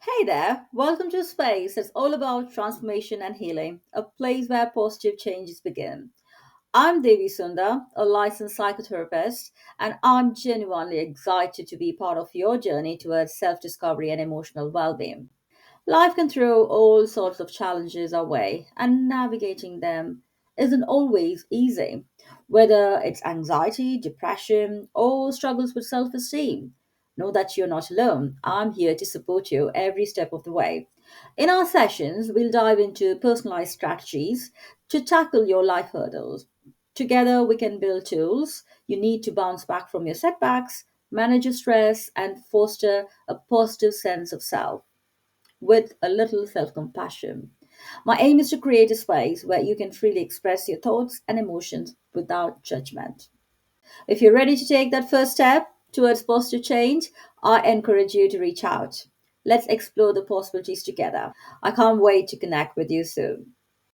Hey there, welcome to a space that's all about transformation and healing, a place where positive changes begin. I'm Devi Sundar, a licensed psychotherapist, and I'm genuinely excited to be part of your journey towards self discovery and emotional well being. Life can throw all sorts of challenges our way, and navigating them isn't always easy, whether it's anxiety, depression, or struggles with self esteem. Know that you're not alone. I'm here to support you every step of the way. In our sessions, we'll dive into personalized strategies to tackle your life hurdles. Together, we can build tools you need to bounce back from your setbacks, manage your stress, and foster a positive sense of self with a little self compassion. My aim is to create a space where you can freely express your thoughts and emotions without judgment. If you're ready to take that first step towards positive change, I encourage you to reach out. Let's explore the possibilities together. I can't wait to connect with you soon.